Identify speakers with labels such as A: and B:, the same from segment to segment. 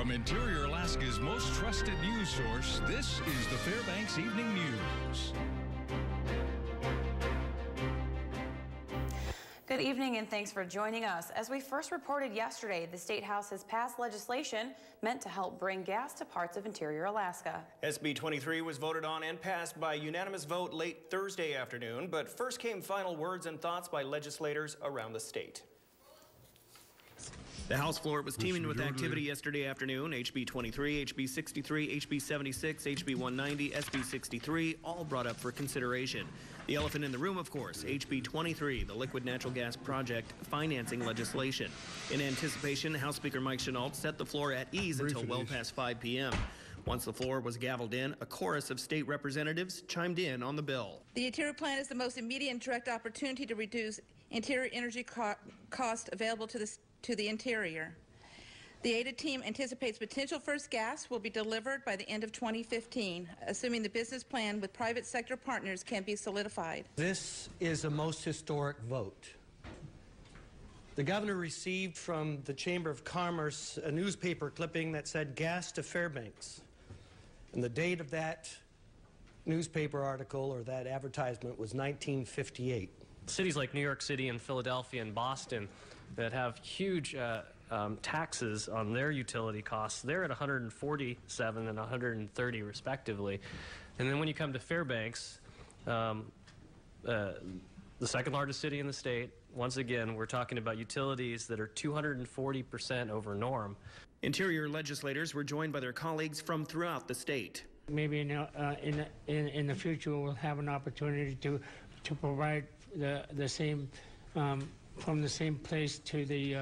A: From Interior Alaska's most trusted news source, this is the Fbx Evening News.
B: Good evening and thanks for joining us. As we first reported yesterday, the State House has passed legislation meant to help bring gas to parts of Interior Alaska.
C: SB 23 was voted on and passed by unanimous vote late Thursday afternoon, but first came final words and thoughts by legislators around the state. The House floor was teeming with activity yesterday afternoon. HB 23, HB 63, HB 76, HB 190, SB 63, all brought up for consideration. The elephant in the room, of course, HB 23, the liquid natural gas project financing legislation. In anticipation, House Speaker Mike Chenault set the floor at ease until well past 5 p.m. Once the floor was gavelled in, a chorus of state representatives chimed in on the bill.
D: The Interior Plan is the most immediate and direct opportunity to reduce interior energy cost available to the interior. The ADA team anticipates potential first gas will be delivered by the end of 2015, assuming the business plan with private sector partners can be solidified.
E: This is a most historic vote. The governor received from the Chamber of Commerce a newspaper clipping that said gas to Fairbanks. And the date of that newspaper article or that advertisement was 1958.
F: Cities like New York City and Philadelphia and Boston that have huge taxes on their utility costs, they're at 147 and 130 respectively. And then when you come to Fairbanks, the second largest city in the state, once again, we're talking about utilities that are 240% over norm.
C: Interior legislators were joined by their colleagues from throughout the state.
G: Maybe in the future we'll have an opportunity to provide the same from the same place to the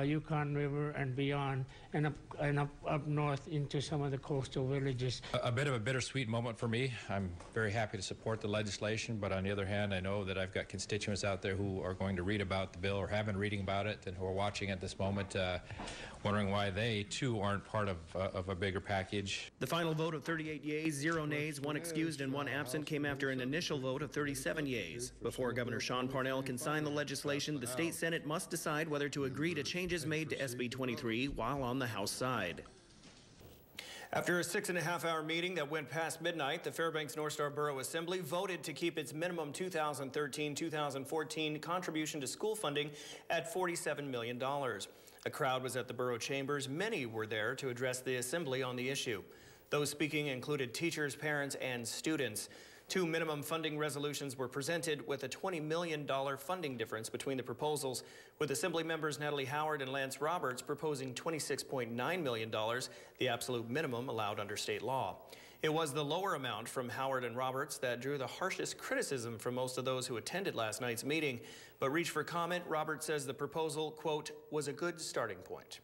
G: Yukon River and beyond, and up north into some of the coastal villages.
H: A bit of a bittersweet moment for me. I'm very happy to support the legislation, but on the other hand, I know that I've got constituents out there who are going to read about the bill or have been reading about it and who are watching at this moment, wondering why they too aren't part of a bigger package.
C: The final vote of 38 yeas, 0 nays, 1 excused and 1 absent came after an initial vote of 37 yeas. Before Governor Sean Parnell can sign the legislation, the state Senate must decide whether to agree to changes made to SB 23 while on the House side. After a 6.5-hour meeting that went past midnight, the Fairbanks North Star Borough Assembly voted to keep its minimum 2013-2014 contribution to school funding at $47 million. A crowd was at the borough chambers. Many were there to address the assembly on the issue. Those speaking included teachers, parents, and students. 2 minimum funding resolutions were presented with a $20 million funding difference between the proposals, with Assembly members Natalie Howard and Lance Roberts proposing $26.9 million, the absolute minimum allowed under state law. It was the lower amount from Howard and Roberts that drew the harshest criticism from most of those who attended last night's meeting. But reached for comment, Roberts says the proposal, quote, was a good starting point.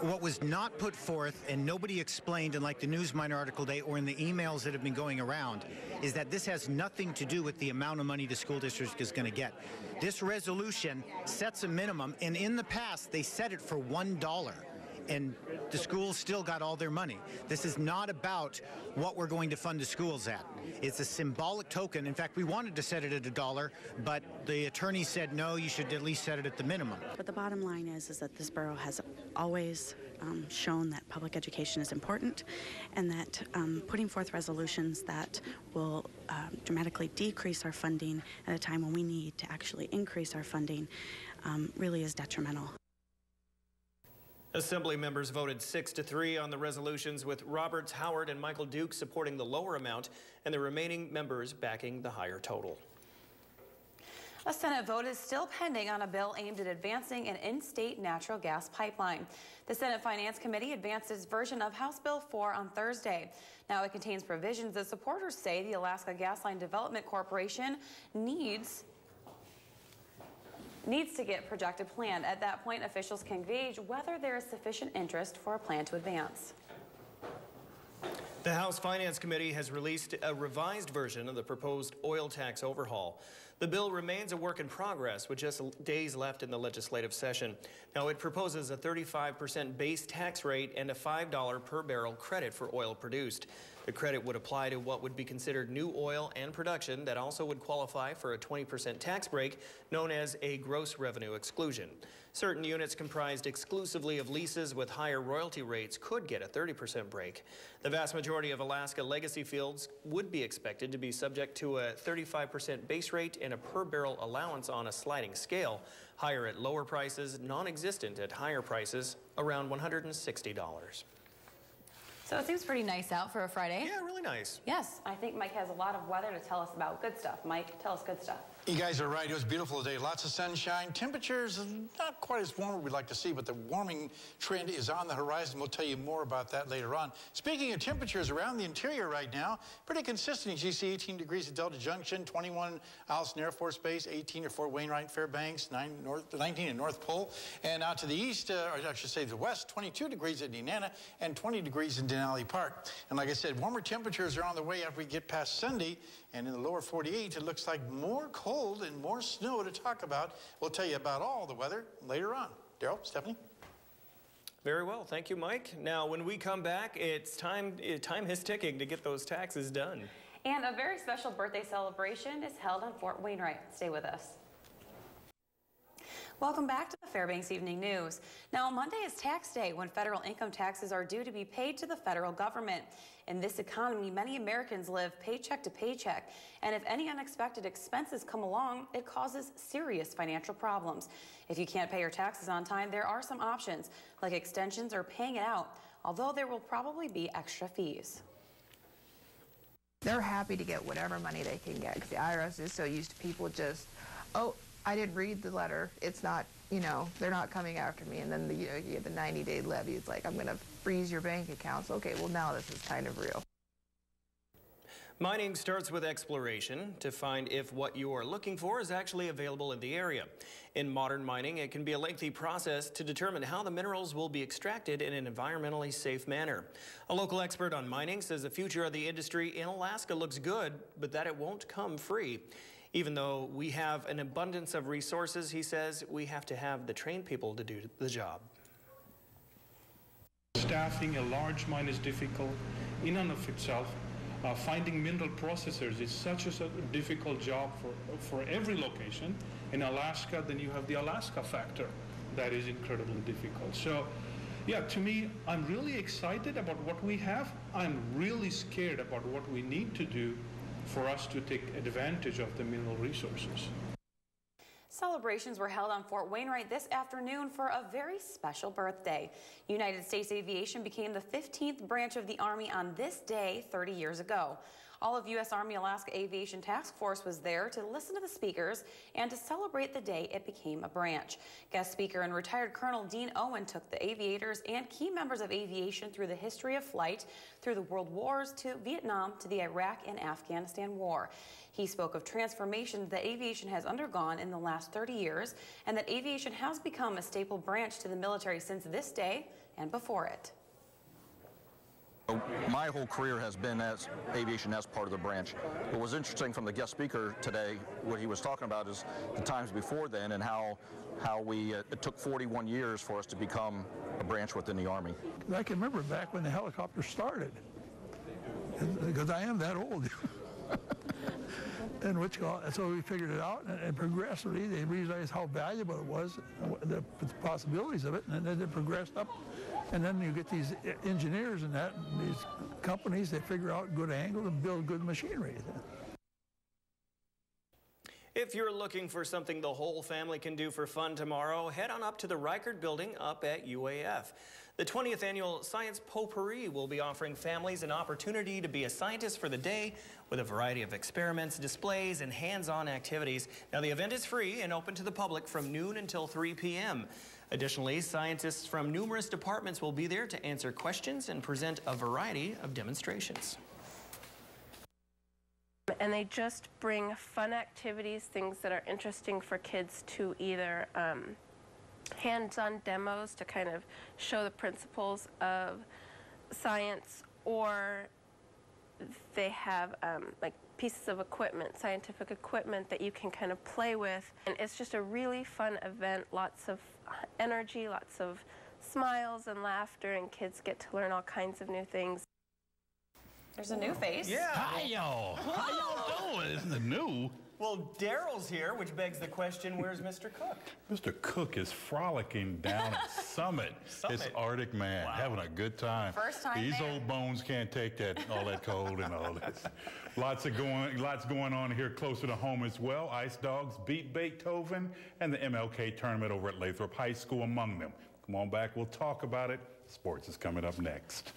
I: What was not put forth, and nobody explained in like the Newsminer article today or in the emails that have been going around, is that this has nothing to do with the amount of money the school district is going to get. This resolution sets a minimum, and in the past they set it for $1. And the schools still got all their money. This is not about what we're going to fund the schools at. It's a symbolic token. In fact, we wanted to set it at $1, but the attorney said, no, you should at least set it at the minimum.
J: But the bottom line is that this borough has always shown that public education is important, and that putting forth resolutions that will dramatically decrease our funding at a time when we need to actually increase our funding really is detrimental.
C: Assembly members voted 6-3 on the resolutions, with Roberts, Howard, and Michael Duke supporting the lower amount and the remaining members backing the higher total.
B: A Senate vote is still pending on a bill aimed at advancing an in-state natural gas pipeline. The Senate Finance Committee advanced its version of House Bill 4 on Thursday. Now it contains provisions that supporters say the Alaska Gasline Development Corporation needs to get projected plan. At that point, officials can gauge whether there is sufficient interest for a plan to advance.
C: The House Finance Committee has released a revised version of the proposed oil tax overhaul. The bill remains a work in progress with just days left in the legislative session. Now, it proposes a 35% base tax rate and a $5 per barrel credit for oil produced. The credit would apply to what would be considered new oil and production that also would qualify for a 20% tax break known as a gross revenue exclusion. Certain units comprised exclusively of leases with higher royalty rates could get a 30% break. The vast majority of Alaska legacy fields would be expected to be subject to a 35% base rate and a per barrel allowance on a sliding scale, higher at lower prices, non-existent at higher prices, around $160.
B: So it seems pretty nice out for a Friday.
C: Yeah, really nice.
B: Yes, I think Mike has a lot of weather to tell us about good stuff. Mike, tell us good stuff.
K: You guys are right. It was beautiful today. Lots of sunshine. Temperatures not quite as warm as we'd like to see, but the warming trend is on the horizon. We'll tell you more about that later on. Speaking of temperatures around the interior right now, pretty consistent. As you see, 18 degrees at Delta Junction, 21 Allison Air Force Base, 18 at Fort Wainwright, Fairbanks, 19 at North Pole. And out to the east, or I should say the west, 22 degrees at Nenana and 20 degrees in Denali Park. And like I said, warmer temperatures are on the way after we get past Sunday. And in the lower 48, it looks like more cold and more snow to talk about. We'll tell you about all the weather later on. Daryl, Stephanie?
C: Very well. Thank you, Mike. Now, when we come back, it's time is ticking to get those taxes done.
B: And a very special birthday celebration is held on Fort Wainwright. Stay with us. Welcome back to the Fairbanks Evening News. Now, Monday is tax day when federal income taxes are due to be paid to the federal government. In this economy, many Americans live paycheck to paycheck, and if any unexpected expenses come along, it causes serious financial problems. If you can't pay your taxes on time, there are some options, like extensions or paying it out, although there will probably be extra fees.
L: They're happy to get whatever money they can get because the IRS is so used to people just, oh, I didn't read the letter. It's not, you know, they're not coming after me. And then you get the 90-day levy. It's like, I'm going to freeze your bank accounts. Okay, well, now this is kind of real.
C: Mining starts with exploration to find if what you are looking for is actually available in the area. In modern mining, it can be a lengthy process to determine how the minerals will be extracted in an environmentally safe manner. A local expert on mining says the future of the industry in Alaska looks good, but that it won't come free. Even though we have an abundance of resources, he says we have to have the trained people to do the job.
M: Staffing a large mine is difficult in and of itself. Finding mineral processors is such a difficult job for every location. In Alaska, then you have the Alaska factor that is incredibly difficult. So, yeah, to me, I'm really excited about what we have. I'm really scared about what we need to do for us to take advantage of the mineral resources.
B: Celebrations were held on Fort Wainwright this afternoon for a very special birthday. United States Aviation became the 15th branch of the Army on this day 30 years ago. All of U.S. Army Alaska Aviation Task Force was there to listen to the speakers and to celebrate the day it became a branch. Guest speaker and retired Colonel Dean Owen took the aviators and key members of aviation through the history of flight, through the World Wars to Vietnam to the Iraq and Afghanistan War. He spoke of transformation that aviation has undergone in the last 30 years and that aviation has become a staple branch to the military since this day and before it.
N: My whole career has been as aviation as part of the branch. What was interesting from the guest speaker today, what he was talking about is the times before then and how it took 41 years for us to become a branch within the Army.
O: I can remember back when the helicopter started, because I am that old. And so we figured it out, and progressively they realized how valuable it was, the possibilities of it, and then it progressed up. And then you get these engineers and these companies, they figure out good angle and build good machinery.
C: If you're looking for something the whole family can do for fun tomorrow, head on up to the Reichert Building up at UAF. The 20th Annual Science Potpourri will be offering families an opportunity to be a scientist for the day with a variety of experiments, displays, and hands-on activities. Now, the event is free and open to the public from noon until 3 p.m. Additionally, scientists from numerous departments will be there to answer questions and present a variety of demonstrations.
P: And they just bring fun activities, things that are interesting for kids to either hands-on demos to kind of show the principles of science, or they have like pieces of equipment, scientific equipment that you can kind of play with. And it's just a really fun event, lots of energy, lots of smiles and laughter, and kids get to learn all kinds of new things.
B: There's a new face.
C: Yeah.
Q: Hi, y'all. How y'all doing? Isn't it new?
C: Well, Daryl's here, which begs the question, where's Mr. Cook?
Q: Mr. Cook is frolicking down at Summit. It's Arctic Man, having a good time.
B: First time
Q: These
B: there.
Q: old bones can't take all that cold and all this. Lots going on here closer to home as well. Ice Dogs beat Beethoven, and the MLK tournament over at Lathrop High School among them. Come on back, we'll talk about it. Sports is coming up next.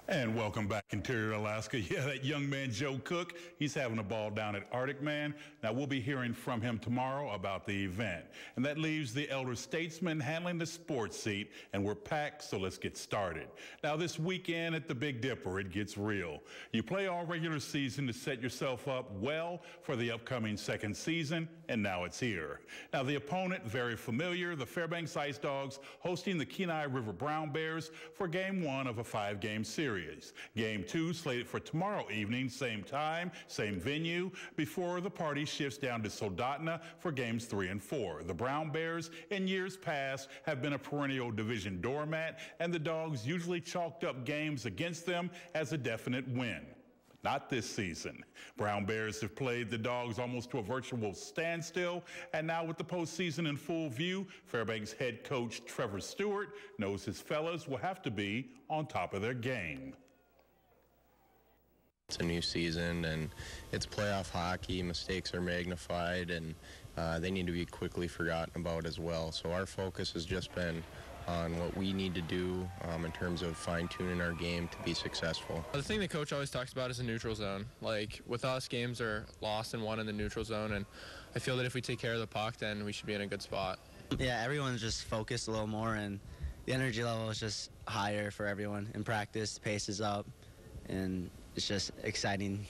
Q: And welcome back, Interior Alaska. Yeah, that young man, Joe Cook, he's having a ball down at Arctic Man. Now, we'll be hearing from him tomorrow about the event. And that leaves the elder statesman handling the sports seat, and we're packed, so let's get started. Now, this weekend at the Big Dipper, it gets real. You play all regular season to set yourself up well for the upcoming second season, and now it's here. Now, the opponent, very familiar, the Fairbanks Ice Dogs, hosting the Kenai River Brown Bears for Game 1 of a 5-game series. Game 2 slated for tomorrow evening, same time, same venue, before the party shifts down to Soldotna for Games 3 and 4. The Brown Bears, in years past, have been a perennial division doormat, and the Dogs usually chalked up games against them as a definite win. Not this season. Brown Bears have played the Dogs almost to a virtual standstill, and now with the postseason in full view, Fairbanks head coach Trevor Stewart knows his fellas will have to be on top of their game.
R: It's a new season, and it's playoff hockey. Mistakes are magnified, and they need to be quickly forgotten about as well. So our focus has just been on what we need to do in terms of fine-tuning our game to be successful.
S: The thing the coach always talks about is the neutral zone. Like, with us, games are lost and won in the neutral zone, and I feel that if we take care of the puck, then we should be in a good spot.
T: Yeah, everyone's just focused a little more, and the energy level is just higher for everyone. In practice, the pace is up, and it's just exciting.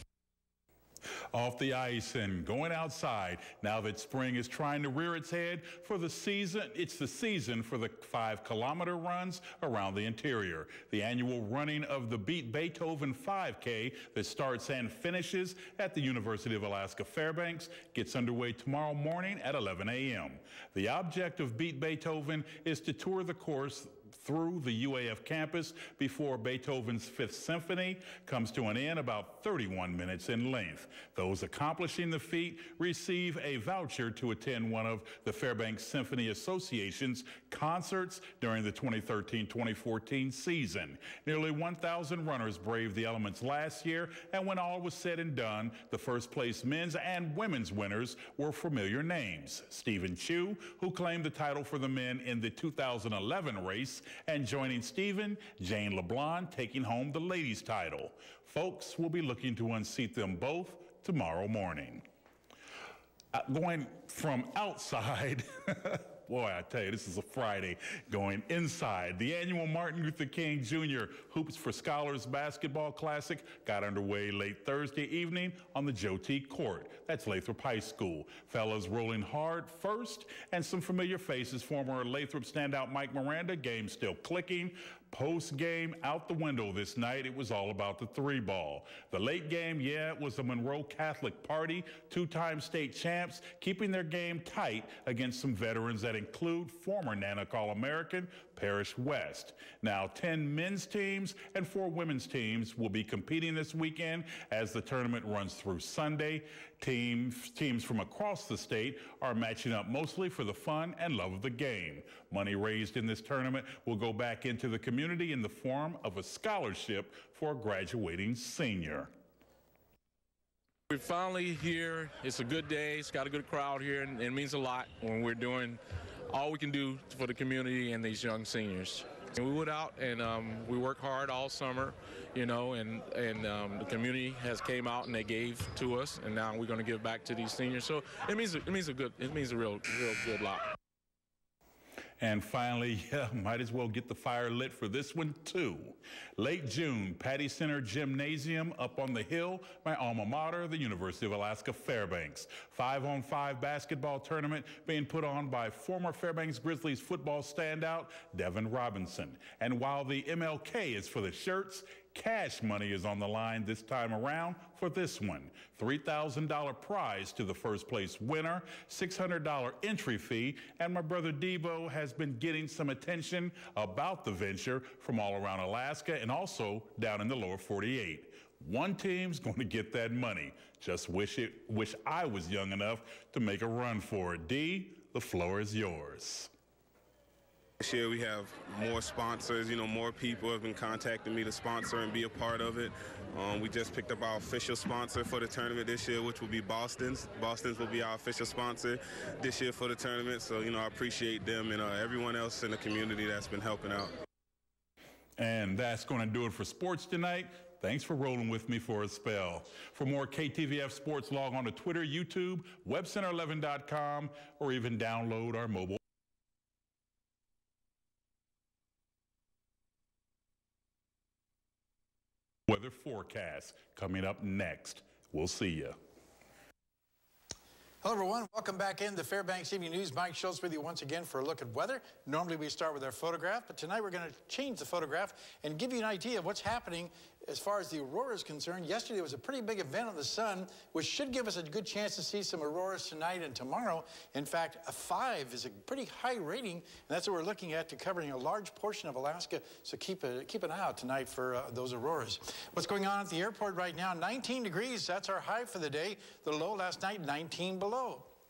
Q: Off the ice and going outside now that spring is trying to rear its head for the season. It's the season for the 5-kilometer runs around the interior. The annual running of the Beat Beethoven 5K that starts and finishes at the University of Alaska Fairbanks gets underway tomorrow morning at 11 a.m. The object of Beat Beethoven is to tour the course through the UAF campus before Beethoven's Fifth Symphony comes to an end, about 31 minutes in length. Those accomplishing the feat receive a voucher to attend one of the Fairbanks Symphony Association's concerts during the 2013-2014 season. Nearly 1,000 runners braved the elements last year, and when all was said and done, the first place men's and women's winners were familiar names. Stephen Chu, who claimed the title for the men in the 2011 race, and joining Stephen, Jane LeBlanc taking home the ladies' title. Folks will be looking to unseat them both tomorrow morning. Going from outside, boy, I tell you, this is a Friday. Going inside, the annual Martin Luther King Jr. Hoops for Scholars Basketball Classic got underway late Thursday evening on the Joe T. Court. That's Lathrop High School. Fellas rolling hard first, and some familiar faces. Former Lathrop standout Mike Miranda, game still clicking. Post-game, out the window this night, it was all about the 3-ball. The late game, yeah, it was a Monroe Catholic party, 2-time state champs, keeping their game tight against some veterans that include former Nanook All-American Parrish West. Now, 10 men's teams and 4 women's teams will be competing this weekend as the tournament runs through Sunday. Teams from across the state are matching up mostly for the fun and love of the game. Money raised in this tournament will go back into the community in the form of a scholarship for a graduating senior.
U: We're finally here. It's a good day. It's got a good crowd here, and it means a lot when we're doing all we can do for the community and these young seniors. And we went out and we worked hard all summer, you know, and the community has came out and they gave to us, and now we're going to give back to these seniors. So it means a real good lot.
Q: And finally, yeah, might as well get the fire lit for this one too. Late June, Patty Center Gymnasium up on the hill, my alma mater, the University of Alaska Fairbanks. 5-on-5 basketball tournament being put on by former Fairbanks Grizzlies football standout Devin Robinson. And while the MLK is for the shirts, cash money is on the line this time around for this one. $3,000 prize to the first place winner, $600 entry fee, and my brother Debo has been getting some attention about the venture from all around Alaska and also down in the lower 48. One team's going to get that money. Just wish I was young enough to make a run for it. D, the floor is yours.
A: This year we have more sponsors, more people have been contacting me to sponsor and be a part of it. We just picked up our official sponsor for the tournament this year, which will be Boston's. Boston's will be our official sponsor this year for the tournament. So, I appreciate them and everyone else in the community that's been helping out.
Q: And that's going to do it for sports tonight. Thanks for rolling with me for a spell. For more KTVF sports, log on to Twitter, YouTube, webcenter11.com, or even download our mobile weather forecast coming up next. We'll see you.
K: Hello, everyone. Welcome back in the Fbx Evening News. Mike Schultz with you once again for a look at weather. Normally, we start with our photograph, but tonight we're going to change the photograph and give you an idea of what's happening as far as the aurora is concerned. Yesterday was a pretty big event on the sun, which should give us a good chance to see some auroras tonight and tomorrow. In fact, a 5 is a pretty high rating, and that's what we're looking at, to covering a large portion of Alaska. So keep an eye out tonight for those auroras. What's going on at the airport right now? 19 degrees. That's our high for the day. The low last night, 19 below.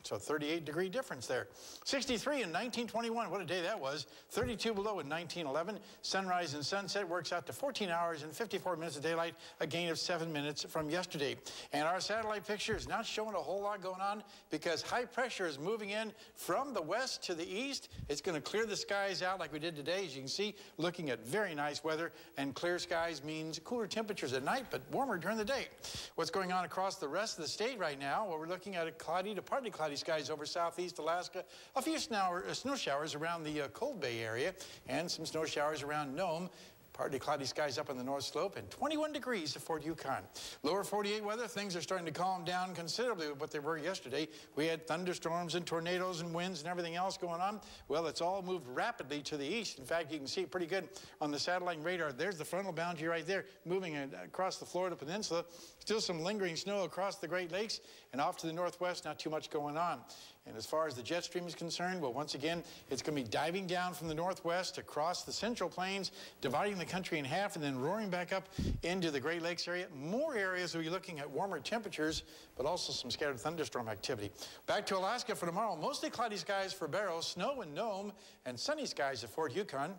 K: So 38-degree difference there. 63 in 1921, what a day that was. 32 below in 1911. Sunrise and sunset works out to 14 hours and 54 minutes of daylight, a gain of 7 minutes from yesterday. And our satellite picture is not showing a whole lot going on because high pressure is moving in from the west to the east. It's going to clear the skies out like we did today, as you can see, looking at very nice weather. And clear skies means cooler temperatures at night, but warmer during the day. What's going on across the rest of the state right now? Well, we're looking at a cloudy to partly cloudy skies over southeast Alaska, a few snow showers around the Cold Bay area, and some snow showers around Nome. Partly cloudy skies up on the north slope, and 21 degrees at Fort Yukon. Lower 48 weather, things are starting to calm down considerably with what they were yesterday. We had thunderstorms and tornadoes and winds and everything else going on. Well, it's all moved rapidly to the east. In fact, you can see it pretty good on the satellite radar. There's the frontal boundary right there, moving across the Florida Peninsula. Still some lingering snow across the Great Lakes, and off to the northwest, not too much going on. And as far as the jet stream is concerned, well, once again, it's going to be diving down from the northwest across the central plains, dividing the country in half, and then roaring back up into the Great Lakes area. More areas will be looking at warmer temperatures, but also some scattered thunderstorm activity. Back to Alaska for tomorrow. Mostly cloudy skies for Barrow, snow in Nome, and sunny skies at Fort Yukon.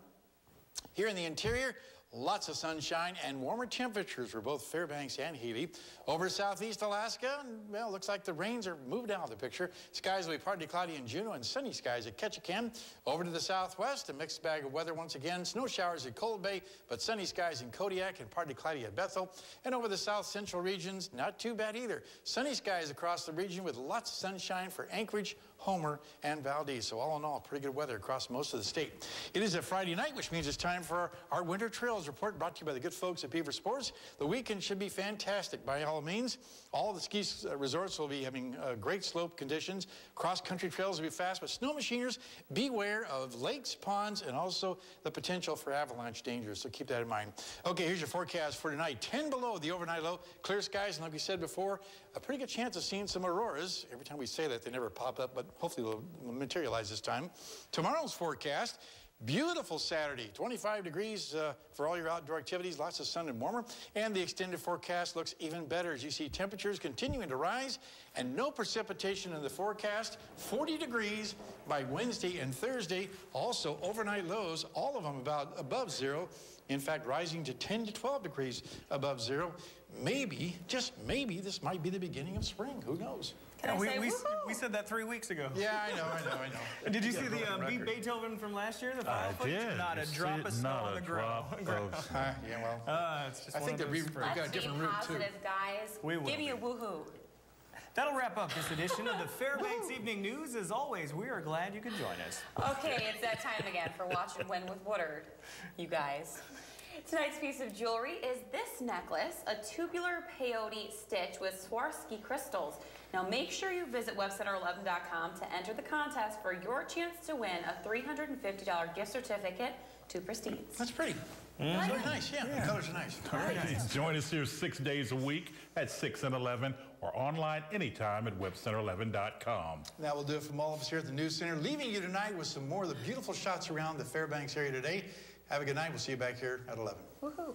K: Here in the interior, lots of sunshine and warmer temperatures for both Fairbanks and Healy. Over southeast Alaska, well, looks like the rains are moved out of the picture. Skies will be partly cloudy in Juneau and sunny skies at Ketchikan. Over to the southwest, a mixed bag of weather once again. Snow showers at Cold Bay, but sunny skies in Kodiak and partly cloudy at Bethel. And over the south central regions, not too bad either. Sunny skies across the region with lots of sunshine for Anchorage, Homer, and Valdez. So all in all, pretty good weather across most of the state. It is a Friday night, which means it's time for our Winter Trails Report, brought to you by the good folks at Beaver Sports. The weekend should be fantastic by all means. All the ski resorts will be having great slope conditions. Cross-country trails will be fast, but snow machiners, beware of lakes, ponds, and also the potential for avalanche dangers. So keep that in mind. Okay, here's your forecast for tonight. 10 below the overnight low, clear skies, and like we said before, a pretty good chance of seeing some auroras. Every time we say that, they never pop up, but hopefully they'll materialize this time. Tomorrow's forecast, beautiful Saturday, 25 degrees for all your outdoor activities, lots of sun and warmer. And the extended forecast looks even better as you see temperatures continuing to rise and no precipitation in the forecast. 40 degrees by Wednesday and Thursday. Also overnight lows, all of them about above zero. In fact, rising to 10 to 12 degrees above zero. Maybe, just maybe, this might be the beginning of spring. Who knows?
C: Yeah, we said that 3 weeks ago.
K: Yeah, I know.
C: Did you see the Beat Beethoven from last year? The final
V: I did.
C: Not a drop of snow on the ground.
K: Yeah, well,
C: it's just
K: I think that we've got a different route too.
B: Positive, guys.
C: We will.
B: Give me a woohoo.
C: That'll wrap up this edition of the Fbx Evening News. As always, we are glad you could join us.
B: Okay, it's that time again for Watch and Win with Woodard, you guys. Tonight's piece of jewelry is this necklace, a tubular peyote stitch with Swarovski crystals. Now make sure you visit webcenter11.com to enter the contest for your chance to win a $350 gift certificate to Prestine's.
K: That's pretty. Very nice, yeah. The colors are nice.
Q: Very nice. Join us here 6 days a week at 6 and 11 or online anytime at webcenter11.com.
K: That will do it from all of us here at the News Center, leaving you tonight with some more of the beautiful shots around the Fairbanks area today. Have a good night. We'll see you back here at 11.
B: Woohoo.